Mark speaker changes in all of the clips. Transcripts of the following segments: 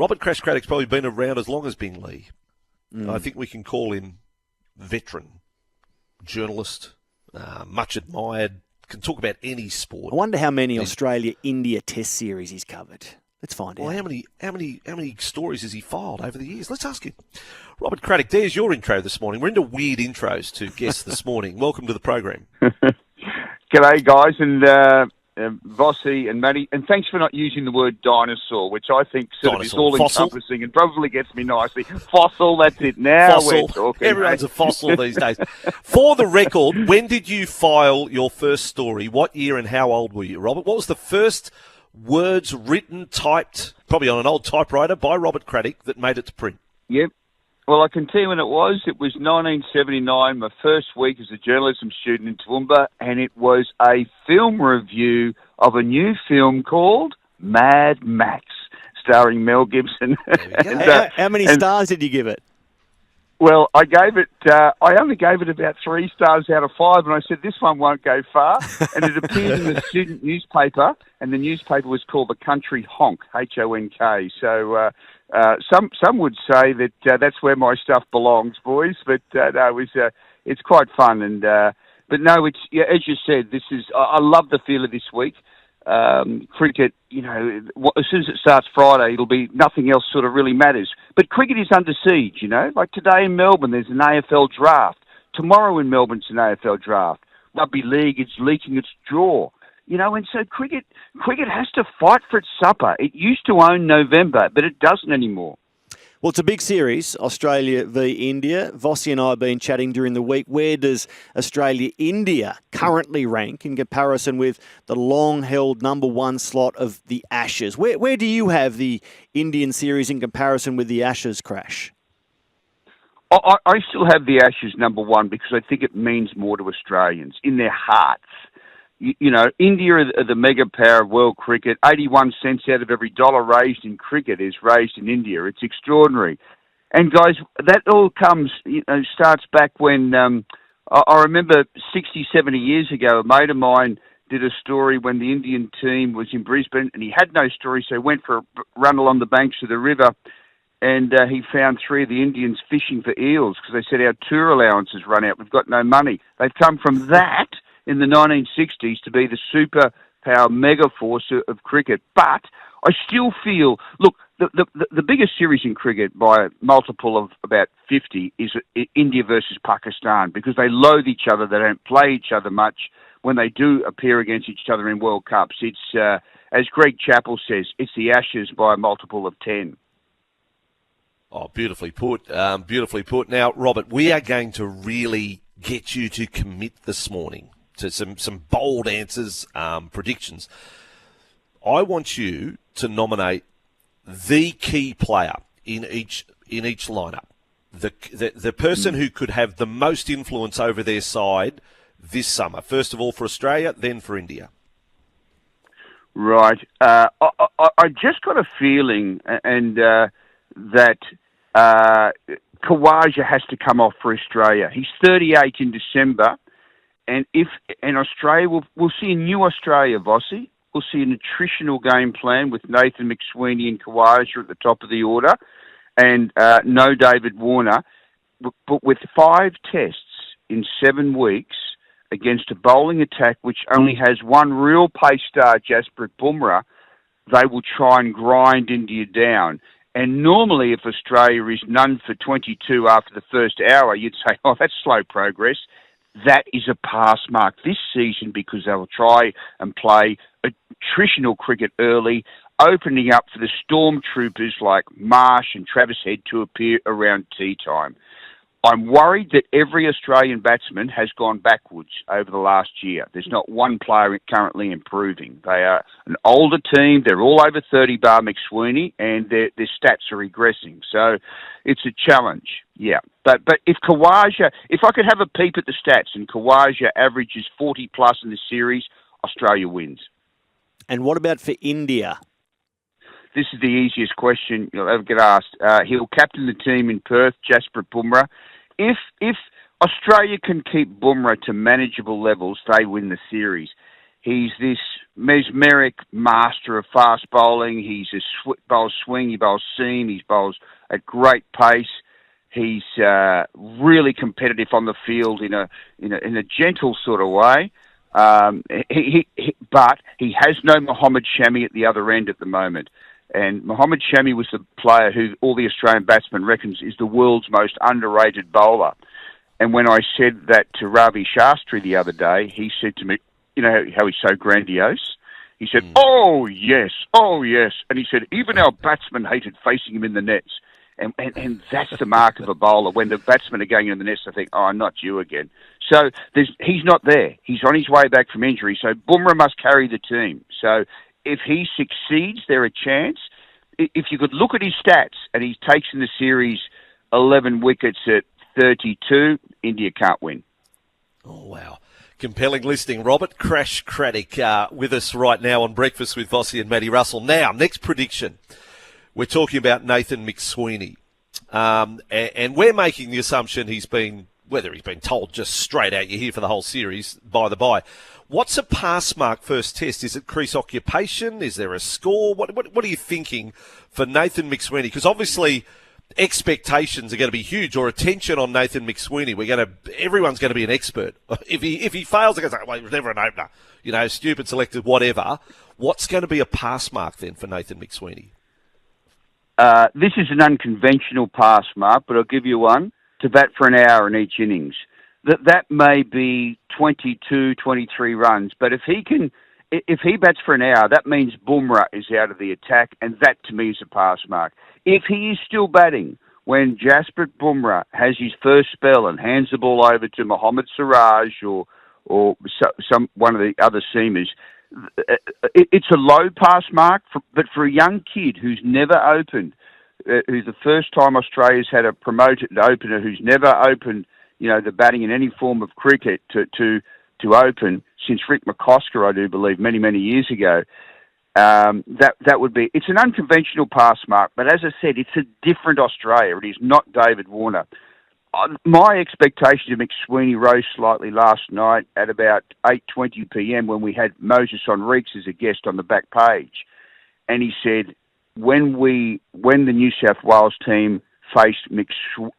Speaker 1: Robert Crash Craddock's probably been around as long as Bing Lee. I think we can call him veteran, journalist, much admired, can talk about any sport.
Speaker 2: I wonder how many Australia-India Test series he's covered. Let's find out.
Speaker 1: Well, how many stories has he filed over the years? Let's ask him. Robert Craddock, there's your intro this morning. We're into weird intros to guests this morning. Welcome to the program.
Speaker 3: G'day, guys, and Vossy and Brandy, and thanks for not using the word dinosaur, which I think sort of is all-encompassing and probably gets me nicely. Fossil, that's it. Now
Speaker 1: fossil.
Speaker 3: We're talking.
Speaker 1: Everyone's a fossil these days. For the record, when did you file your first story? What year and how old were you, Robert? What was the first words written, typed, probably on an old typewriter, by Robert Craddock that made it to print?
Speaker 3: Yep. Well, I can tell you when it was. It was 1979, my first week as a journalism student in Toowoomba, and it was a film review of a new film called Mad Max, starring Mel Gibson.
Speaker 2: How many stars did you give it?
Speaker 3: Well, I only gave it about 3 stars out of 5, and I said, this one won't go far. And it appeared in the student newspaper, and the newspaper was called The Country Honk, H-O-N-K. So some would say that that's where my stuff belongs, boys. But no, it's quite fun. And but no, it's as you said, this is. I love the feel of this week. Cricket, as soon as it starts Friday, it'll be nothing else sort of really matters. But cricket is under siege, Like today in Melbourne, there's an AFL draft. Tomorrow in Melbourne, it's an AFL draft. Rugby League, it's leaking its jaw. And so cricket has to fight for its supper. It used to own November, but it doesn't anymore.
Speaker 2: Well, it's a big series, Australia v India. Vossy and I have been chatting during the week. Where does Australia-India currently rank in comparison with the long-held number 1 slot of the Ashes? Where do you have the Indian series in comparison with the Ashes, Crash?
Speaker 3: I still have the Ashes number 1 because I think it means more to Australians in their hearts. India are the mega power of world cricket. 81 cents out of every dollar raised in cricket is raised in India. It's extraordinary. And guys, that all starts back when, I remember 60, 70 years ago, a mate of mine did a story when the Indian team was in Brisbane and he had no story, so he went for a run along the banks of the river and he found 3 of the Indians fishing for eels because they said, our tour allowance has run out, we've got no money. They've come from that in the 1960s to be the superpower megaforce of cricket. But I still feel, look, the biggest series in cricket by a multiple of about 50 is India versus Pakistan because they loathe each other, they don't play each other much. When they do appear against each other in World Cups, it's, as Greg Chappell says, it's the Ashes by a multiple of 10.
Speaker 1: Oh, beautifully put. Beautifully put. Now, Robert, we are going to really get you to commit this morning to some bold answers, predictions. I want you to nominate the key player in each lineup, the person who could have the most influence over their side this summer. First of all for Australia, then for India.
Speaker 3: Right. I just got a feeling, and that Khawaja has to come off for Australia. He's 38 in December. And Australia, we'll see a new Australia, Vossy. We'll see a nutritional game plan with Nathan McSweeney and Khawaja at the top of the order, and no David Warner. But with 5 tests in 7 weeks against a bowling attack which only has one real pace star, Jasprit Bumrah, they will try and grind India down. And normally, if Australia is none for 22 after the first hour, you'd say, oh, that's slow progress. That is a pass mark this season because they'll try and play attritional cricket early, opening up for the stormtroopers like Marsh and Travis Head to appear around tea time. I'm worried that every Australian batsman has gone backwards over the last year. There's not one player currently improving. They are an older team. They're all over 30 bar McSweeney, and their stats are regressing. So it's a challenge, yeah. But if I could have a peep at the stats and Khawaja averages 40 plus in the series, Australia wins.
Speaker 2: And what about for India?
Speaker 3: This is the easiest question you'll ever get asked. He'll captain the team in Perth, Jasprit Bumrah. If Australia can keep Bumrah to manageable levels, they win the series. He's this mesmeric master of fast bowling. He's bowls swing, he bowls seam, he bowls at great pace. He's really competitive on the field in a gentle sort of way. But he has no Mohammad Shami at the other end at the moment. And Mohammad Shami was the player who all the Australian batsmen reckons is the world's most underrated bowler. And when I said that to Ravi Shastri the other day, he said to me, you know how he's so grandiose? He said, oh, yes. And he said, even our batsmen hated facing him in the nets. And that's the mark of a bowler. When the batsmen are going in the nets, they think, oh, not you again. So he's not there. He's on his way back from injury. So Bumrah must carry the team. So if he succeeds, there's a chance. If you could look at his stats, and he takes in the series 11 wickets at 32, India can't win.
Speaker 1: Oh, wow. Compelling listening. Robert Crash Craddock with us right now on Breakfast with Vossy and Maddie Russell. Now, next prediction. We're talking about Nathan McSweeney. And we're making the assumption whether he's been told just straight out, you're here for the whole series, by the by. What's a pass mark first test? Is it crease occupation? Is there a score? What are you thinking for Nathan McSweeney? Because obviously expectations are going to be huge, or attention on Nathan McSweeney. Everyone's going to be an expert. If he fails, they're going to say, well, he was never an opener. Stupid selected, whatever. What's going to be a pass mark then for Nathan McSweeney?
Speaker 3: This is an unconventional pass mark, but I'll give you one. To bat for an hour in each innings. That may be 22, 23 runs, but if he bats for an hour, that means Bumrah is out of the attack, and that to me is a pass mark. If he is still batting when Jasprit Bumrah has his first spell and hands the ball over to Mohammad Siraj or one of the other seamers, it's a low pass mark, but for a young kid who's never opened, who's the first time Australia's had a promoted opener who's never opened, the batting in any form of cricket to open since Rick McCosker, I do believe, many, many years ago. That would be, it's an unconventional pass mark, but as I said, it's a different Australia. It is not David Warner. My expectation of McSweeney rose slightly last night at about 8:20 p.m. when we had Moses Henriques as a guest on the back page. And he said, when the New South Wales team faced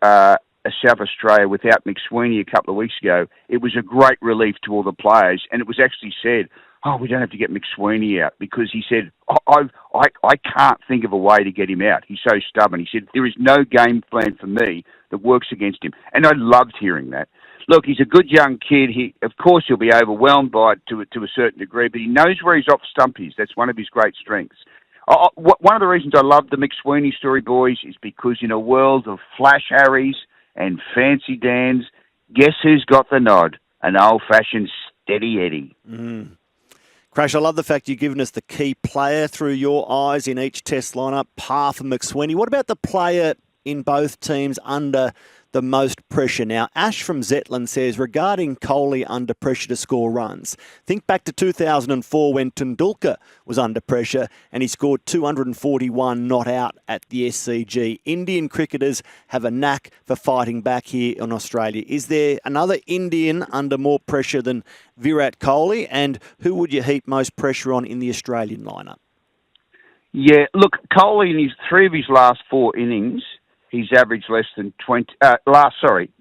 Speaker 3: South Australia without McSweeney a couple of weeks ago, it was a great relief to all the players. And it was actually said, oh, we don't have to get McSweeney out, because he said, I can't think of a way to get him out. He's so stubborn. He said, there is no game plan for me that works against him. And I loved hearing that. Look, he's a good young kid. Of course, he'll be overwhelmed by it to a certain degree, but he knows where his off stump is. That's one of his great strengths. One of the reasons I love the McSweeney story, boys, is because in a world of flash Harrys and fancy Dans, guess who's got the nod? An old-fashioned steady Eddie.
Speaker 2: Crash, I love the fact you've given us the key player through your eyes in each test lineup, par for McSweeney. What about the player in both teams under the most pressure? Now, Ash from Zetland says, regarding Kohli under pressure to score runs, think back to 2004 when Tendulkar was under pressure and he scored 241 not out at the SCG. Indian cricketers have a knack for fighting back here in Australia. Is there another Indian under more pressure than Virat Kohli, and who would you heap most pressure on in the Australian lineup?
Speaker 3: Yeah, look, Kohli in three of his last four innings, he's averaged less than 20,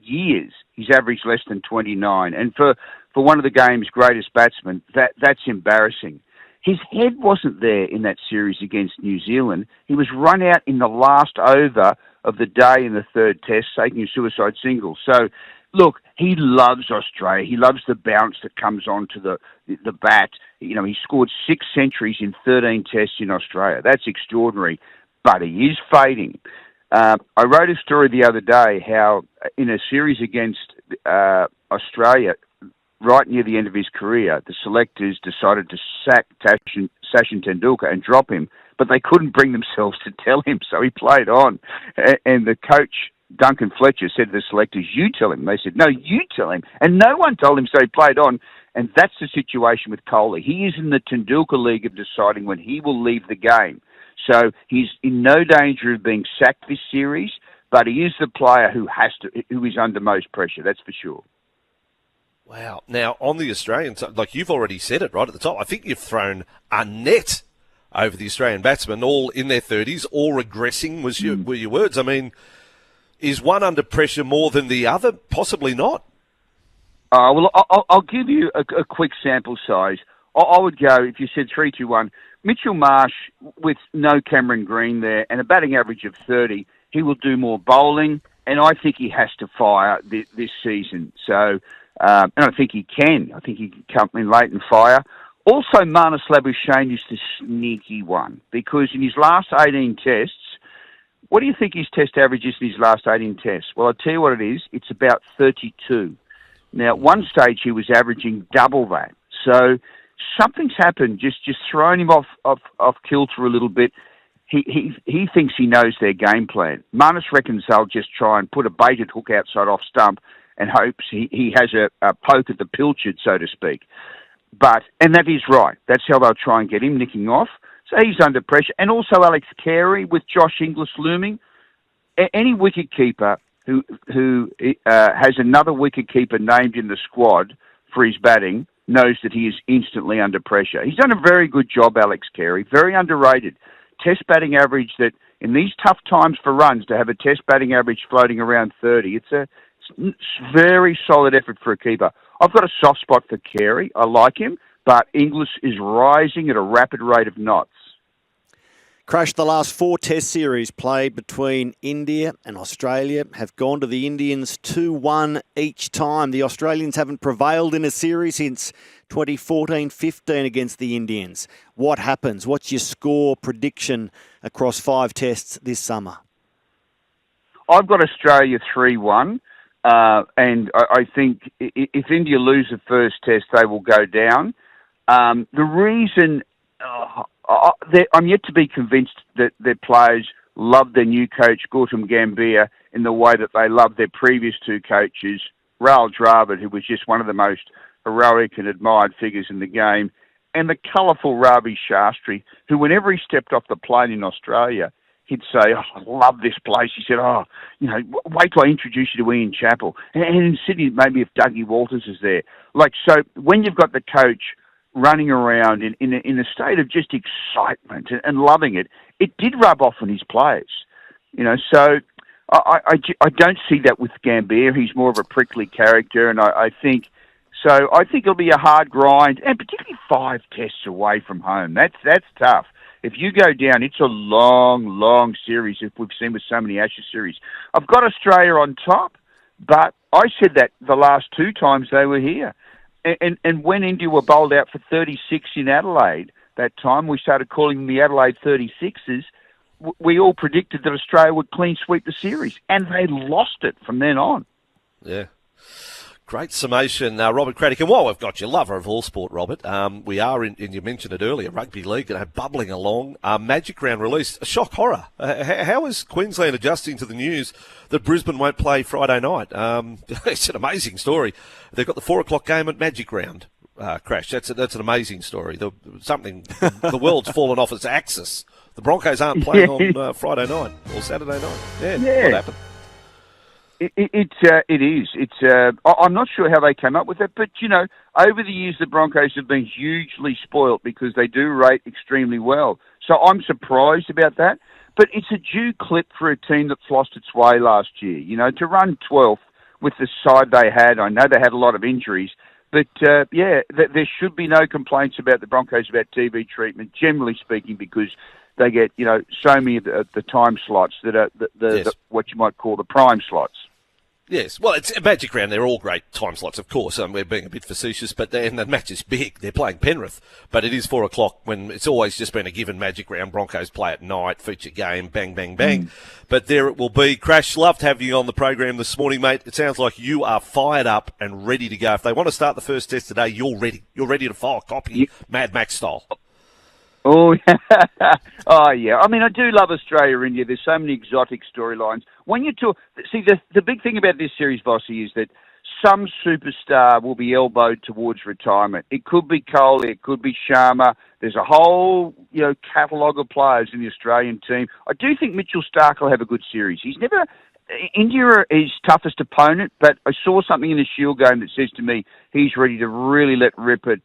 Speaker 3: years, he's averaged less than 29. And for one of the game's greatest batsmen, that's embarrassing. His head wasn't there in that series against New Zealand. He was run out in the last over of the day in the third test, taking a suicide single. So, look, he loves Australia. He loves the bounce that comes onto the bat. He scored 6 centuries in 13 tests in Australia. That's extraordinary. But he is fading. I wrote a story the other day how in a series against Australia, right near the end of his career, the selectors decided to sack Sachin Tendulkar and drop him, but they couldn't bring themselves to tell him, so he played on. And the coach, Duncan Fletcher, said to the selectors, you tell him. They said, no, you tell him. And no one told him, so he played on. And that's the situation with Kohli. He is in the Tendulkar League of deciding when he will leave the game. So he's in no danger of being sacked this series, but he is the player who is under most pressure, that's for sure.
Speaker 1: Wow. Now, on the Australians, like you've already said it right at the top, I think you've thrown a net over the Australian batsmen, all in their 30s, all regressing, were your words. I mean, is one under pressure more than the other? Possibly not.
Speaker 3: Well, I'll give you a quick sample size. I would go, if you said 3-2-1, Mitchell Marsh with no Cameron Green there and a batting average of 30, he will do more bowling, and I think he has to fire this season. So, and I think he can. I think he can come in late and fire. Also, Marnus Labuschagne is the sneaky one, because in his last 18 tests, what do you think his test average is in his last 18 tests? Well, I'll tell you what it is. It's about 32. Now, at one stage, he was averaging double that. So something's happened, just thrown him off kilter a little bit. He thinks he knows their game plan. Marnus reckons they'll just try and put a baited hook outside off stump and hopes he has a poke at the pilchard, so to speak. And that is right. That's how they'll try and get him nicking off. So he's under pressure. And also Alex Carey with Josh Inglis looming. Any wicketkeeper who has another wicketkeeper named in the squad for his batting knows that he is instantly under pressure. He's done a very good job, Alex Carey. Very underrated. Test batting average that in these tough times for runs, to have a test batting average floating around 30, it's a very solid effort for a keeper. I've got a soft spot for Carey. I like him, but Inglis is rising at a rapid rate of knots.
Speaker 2: Crash, the last 4 test series played between India and Australia have gone to the Indians 2-1 each time. The Australians haven't prevailed in a series since 2014-15 against the Indians. What happens? What's your score prediction across 5 tests this summer?
Speaker 3: I've got Australia 3-1. And I think if India lose the first test, they will go down. The reason I'm yet to be convinced that their players love their new coach, Gautam Gambhir, in the way that they loved their previous 2 coaches, Rahul Dravid, who was just one of the most heroic and admired figures in the game, and the colourful Ravi Shastri, who whenever he stepped off the plane in Australia, he'd say, "Oh, I love this place." He said, "Wait till I introduce you to Ian Chappell." And in Sydney, maybe if Dougie Walters is there. So when you've got the coach running around in a state of just excitement and loving it, it did rub off on his players. So I don't see that with Gambhir. He's more of a prickly character, and I think it'll be a hard grind, and particularly 5 tests away from home. That's tough. If you go down, it's a long, long series, if we've seen with so many Ashes series. I've got Australia on top, but I said that the last 2 times they were here. And when India were bowled out for 36 in Adelaide, that time we started calling them the Adelaide 36ers, we all predicted that Australia would clean sweep the series, and they lost it from then on.
Speaker 1: Yeah. Great summation, Robert Craddock. And while we've got you, lover of all sport, Robert, we are, and you mentioned it earlier, Rugby League, bubbling along. Magic Round released. A shock horror. How is Queensland adjusting to the news that Brisbane won't play Friday night? It's an amazing story. They've got the 4 o'clock game at Magic Round, Crash. That's an amazing story. The world's fallen off its axis. The Broncos aren't playing on Friday night or Saturday night. Yeah. What happened?
Speaker 3: It is. I'm not sure how they came up with it, but over the years the Broncos have been hugely spoilt because they do rate extremely well. So I'm surprised about that. But it's a due clip for a team that lost its way last year. To run 12th with the side they had. I know they had a lot of injuries, but there should be no complaints about the Broncos about TV treatment, generally speaking, because they get so many of the time slots that are the what you might call the prime slots.
Speaker 1: Yes, well, it's a Magic Round. They're all great time slots, of course. We're being a bit facetious, but the match is big. They're playing Penrith, but it is 4 o'clock when it's always just been a given Magic Round. Broncos play at night, feature game, bang, bang, bang. But there it will be. Crash, loved having you on the program this morning, mate. It sounds like you are fired up and ready to go. If they want to start the first test today, you're ready. You're ready to fire copy, Mad Max style.
Speaker 3: Oh, oh yeah. I mean, I do love Australia, India. There's so many exotic storylines. When you talk, see, the big thing about this series, Vossy, is that some superstar will be elbowed towards retirement. It could be Kohli, it could be Sharma. There's a whole, catalogue of players in the Australian team. I do think Mitchell Starc will have a good series. He's never India are his toughest opponent, but I saw something in the Shield game that says to me he's ready to really let rip at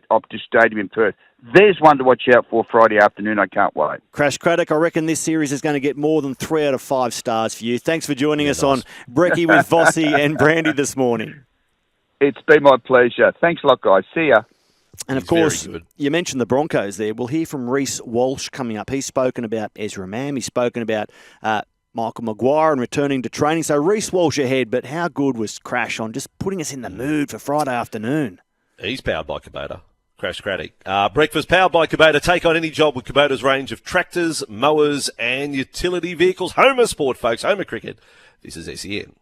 Speaker 3: Optus Stadium in Perth. There's one to watch out for Friday afternoon. I can't wait.
Speaker 2: Crash Craddock, I reckon this series is going to get more than 3 out of 5 stars for you. Thanks for joining us on Brekkie with Vossy and Brandy this morning.
Speaker 3: It's been my pleasure. Thanks a lot, guys. See ya.
Speaker 2: And of course, you mentioned the Broncos there. We'll hear from Reece Walsh coming up. He's spoken about Ezra Mam. He's spoken about Michael Maguire and returning to training. So Reece Walsh ahead, but how good was Crash on just putting us in the mood for Friday afternoon?
Speaker 1: He's powered by Kubota. Crash Craddock. Breakfast powered by Kubota. Take on any job with Kubota's range of tractors, mowers and utility vehicles. Homer sport, folks. Homer cricket. This is SEN.